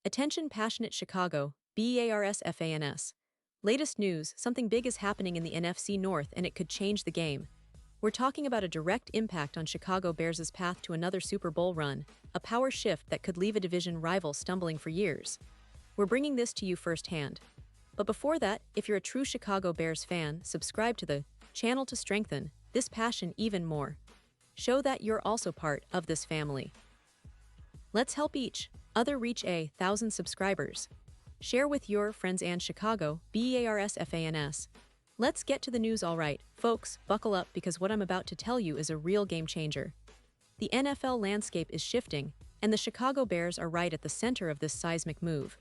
Attention passionate Chicago, BARS. Latest news, something big is happening in the NFC North and it could change the game. We're talking about a direct impact on Chicago Bears' path to another Super Bowl run, a power shift that could leave a division rival stumbling for years. We're bringing this to you firsthand. But before that, if you're a true Chicago Bears fan, subscribe to the channel to strengthen this passion even more. Show that you're also part of this family. Let's help each other reach 1,000 subscribers. Share with your friends and Chicago, BARS. Let's get to the news alright. Folks, buckle up because what I'm about to tell you is a real game changer. The NFL landscape is shifting, and the Chicago Bears are right at the center of this seismic move.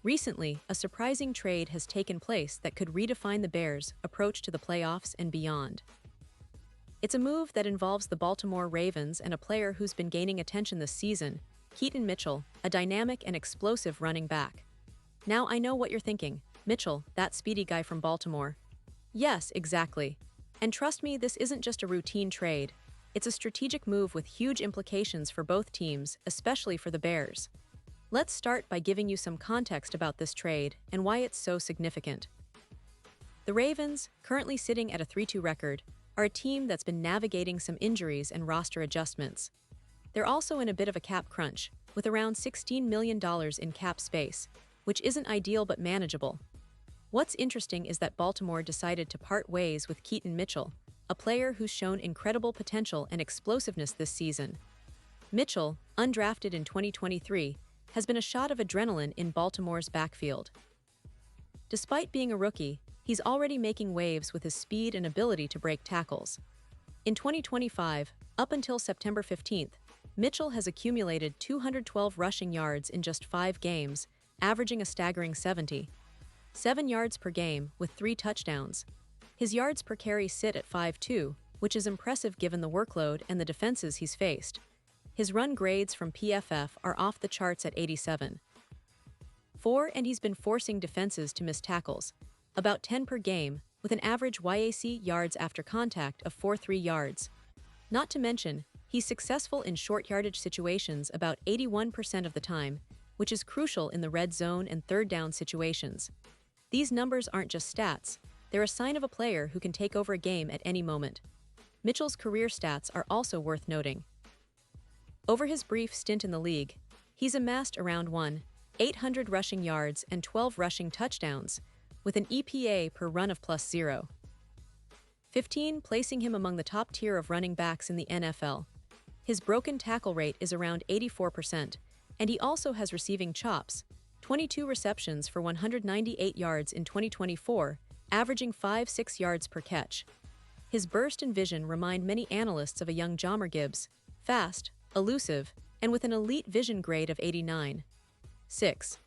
Recently, a surprising trade has taken place that could redefine the Bears' approach to the playoffs and beyond. It's a move that involves the Baltimore Ravens and a player who's been gaining attention this season, Keaton Mitchell, a dynamic and explosive running back. Now I know what you're thinking. Mitchell, that speedy guy from Baltimore. Yes, exactly. And trust me, this isn't just a routine trade. It's a strategic move with huge implications for both teams, especially for the Bears. Let's start by giving you some context about this trade and why it's so significant. The Ravens, currently sitting at a 3-2 record, are a team that's been navigating some injuries and roster adjustments. They're also in a bit of a cap crunch, with around $16 million in cap space, which isn't ideal but manageable. What's interesting is that Baltimore decided to part ways with Keaton Mitchell, a player who's shown incredible potential and explosiveness this season. Mitchell, undrafted in 2023, has been a shot of adrenaline in Baltimore's backfield. Despite being a rookie, he's already making waves with his speed and ability to break tackles. In 2025, up until September 15th, Mitchell has accumulated 212 rushing yards in just 5 games, averaging a staggering 77 yards per game with 3 touchdowns. His yards per carry sit at 5.2, which is impressive given the workload and the defenses he's faced. His run grades from PFF are off the charts at 87.4, and he's been forcing defenses to miss tackles, about 10 per game, with an average YAC yards after contact of 4.3 yards. Not to mention, he's successful in short yardage situations about 81% of the time, which is crucial in the red zone and third down situations. These numbers aren't just stats, they're a sign of a player who can take over a game at any moment. Mitchell's career stats are also worth noting. Over his brief stint in the league, he's amassed around 800 rushing yards and 12 rushing touchdowns, with an EPA per run of plus 0.15, placing him among the top tier of running backs in the NFL. His broken tackle rate is around 84%, and he also has receiving chops, 22 receptions for 198 yards in 2024, averaging 5.6 yards per catch. His burst and vision remind many analysts of a young Jahmyr Gibbs, fast, elusive, and with an elite vision grade of 89.6.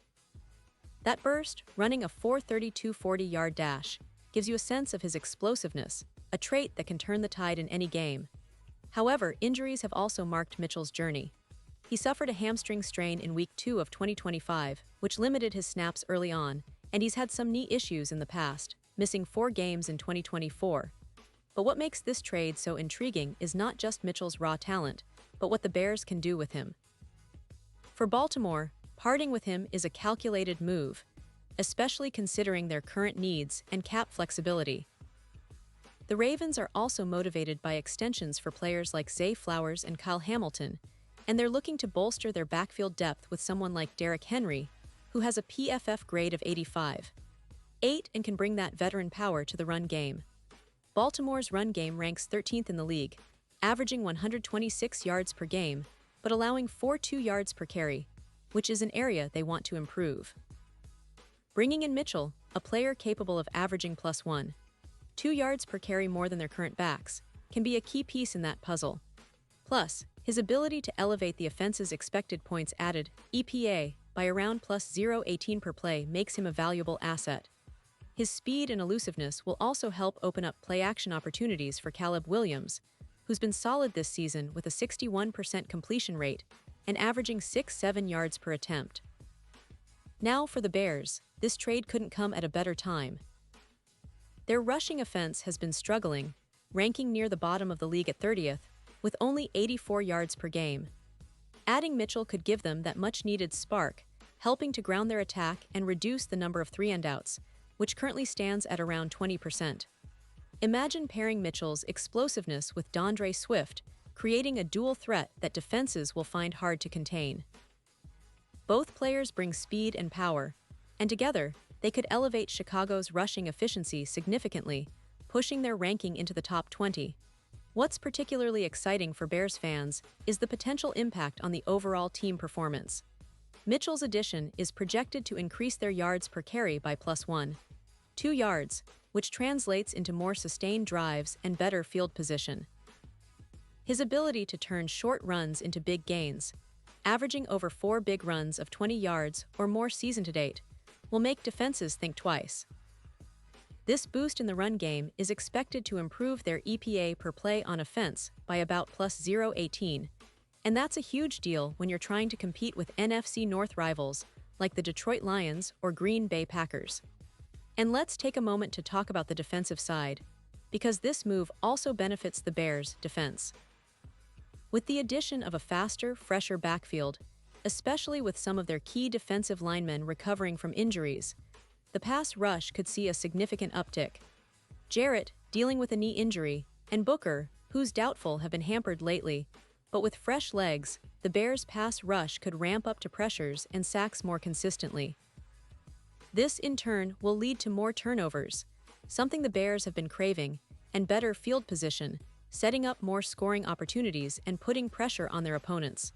That burst, running a 4.32 40-yard dash, gives you a sense of his explosiveness, a trait that can turn the tide in any game. However, injuries have also marked Mitchell's journey. He suffered a hamstring strain in Week 2 of 2025, which limited his snaps early on, and he's had some knee issues in the past, missing 4 games in 2024. But what makes this trade so intriguing is not just Mitchell's raw talent, but what the Bears can do with him. For Baltimore, parting with him is a calculated move, especially considering their current needs and cap flexibility. The Ravens are also motivated by extensions for players like Zay Flowers and Kyle Hamilton, and they're looking to bolster their backfield depth with someone like Derrick Henry, who has a PFF grade of 85.8 and can bring that veteran power to the run game. Baltimore's run game ranks 13th in the league, averaging 126 yards per game, but allowing 4.2 yards per carry, which is an area they want to improve. Bringing in Mitchell, a player capable of averaging plus 1.2 yards per carry more than their current backs, can be a key piece in that puzzle. Plus, his ability to elevate the offense's expected points added, EPA, by around plus 0.18 per play makes him a valuable asset. His speed and elusiveness will also help open up play-action opportunities for Caleb Williams, who's been solid this season with a 61% completion rate and averaging 6.7 yards per attempt. Now for the Bears, this trade couldn't come at a better time. Their rushing offense has been struggling, ranking near the bottom of the league at 30th, with only 84 yards per game. Adding Mitchell could give them that much-needed spark, helping to ground their attack and reduce the number of three-and-outs, which currently stands at around 20%. Imagine pairing Mitchell's explosiveness with D'Andre Swift, creating a dual threat that defenses will find hard to contain. Both players bring speed and power, and together, they could elevate Chicago's rushing efficiency significantly, pushing their ranking into the top 20. What's particularly exciting for Bears fans is the potential impact on the overall team performance. Mitchell's addition is projected to increase their yards per carry by +1.2 yards, which translates into more sustained drives and better field position. His ability to turn short runs into big gains, averaging over 4 big runs of 20 yards or more season to date, will make defenses think twice. This boost in the run game is expected to improve their EPA per play on offense by about +0.18, and that's a huge deal when you're trying to compete with NFC North rivals like the Detroit Lions or Green Bay Packers. And let's take a moment to talk about the defensive side, because this move also benefits the Bears' defense. With the addition of a faster, fresher backfield, especially with some of their key defensive linemen recovering from injuries, the pass rush could see a significant uptick. Jarrett, dealing with a knee injury, and Booker, who's doubtful, have been hampered lately, but with fresh legs, the Bears' pass rush could ramp up to pressures and sacks more consistently. This, in turn, will lead to more turnovers, something the Bears have been craving, and better field position, setting up more scoring opportunities and putting pressure on their opponents.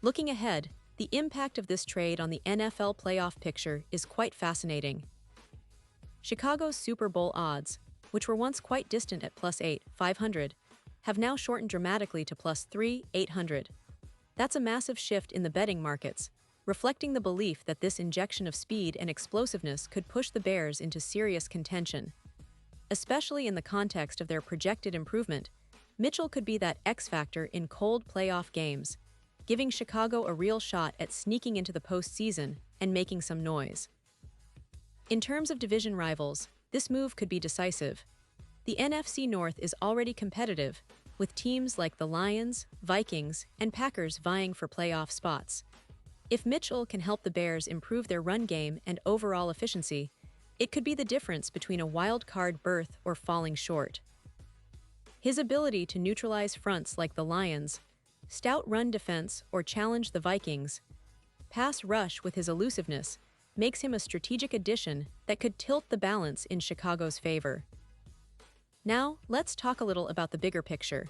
Looking ahead, the impact of this trade on the NFL playoff picture is quite fascinating. Chicago's Super Bowl odds, which were once quite distant at +8,500, have now shortened dramatically to +3,800. That's a massive shift in the betting markets, reflecting the belief that this injection of speed and explosiveness could push the Bears into serious contention. Especially in the context of their projected improvement, Mitchell could be that X factor in cold playoff games, giving Chicago a real shot at sneaking into the postseason and making some noise. In terms of division rivals, this move could be decisive. The NFC North is already competitive, with teams like the Lions, Vikings, and Packers vying for playoff spots. If Mitchell can help the Bears improve their run game and overall efficiency, it could be the difference between a wild card berth or falling short. His ability to neutralize fronts like the Lions, stout run defense, or challenge the Vikings, pass rush with his elusiveness, makes him a strategic addition that could tilt the balance in Chicago's favor. Now, let's talk a little about the bigger picture.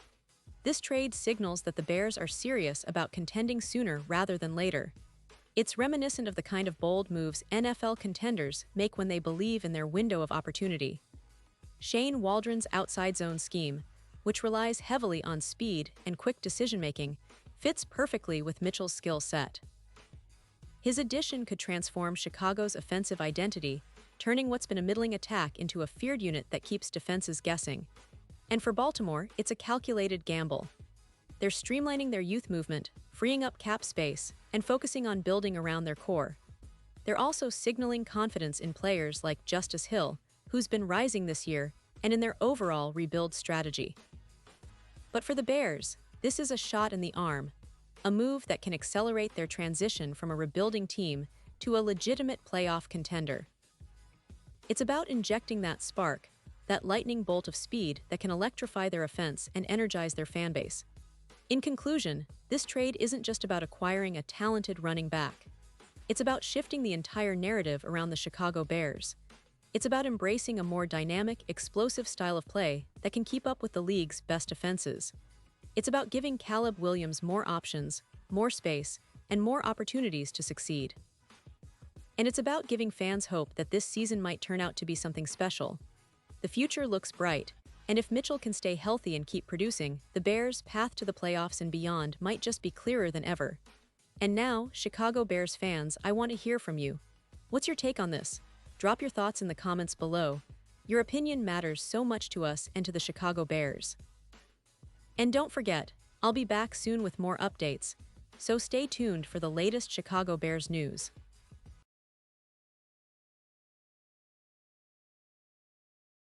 This trade signals that the Bears are serious about contending sooner rather than later. It's reminiscent of the kind of bold moves NFL contenders make when they believe in their window of opportunity. Shane Waldron's outside zone scheme, which relies heavily on speed and quick decision-making, fits perfectly with Mitchell's skill set. His addition could transform Chicago's offensive identity, turning what's been a middling attack into a feared unit that keeps defenses guessing. And for Baltimore, it's a calculated gamble. They're streamlining their youth movement, freeing up cap space, and focusing on building around their core. They're also signaling confidence in players like Justice Hill, who's been rising this year, and in their overall rebuild strategy. But for the Bears, this is a shot in the arm, a move that can accelerate their transition from a rebuilding team to a legitimate playoff contender. It's about injecting that spark, that lightning bolt of speed that can electrify their offense and energize their fanbase. In conclusion, this trade isn't just about acquiring a talented running back. It's about shifting the entire narrative around the Chicago Bears. It's about embracing a more dynamic, explosive style of play that can keep up with the league's best defenses. It's about giving Caleb Williams more options, more space, and more opportunities to succeed. And it's about giving fans hope that this season might turn out to be something special. The future looks bright, and if Mitchell can stay healthy and keep producing, the Bears' path to the playoffs and beyond might just be clearer than ever. And now, Chicago Bears fans, I want to hear from you. What's your take on this? Drop your thoughts in the comments below. Your opinion matters so much to us and to the Chicago Bears. And don't forget, I'll be back soon with more updates, so stay tuned for the latest Chicago Bears news.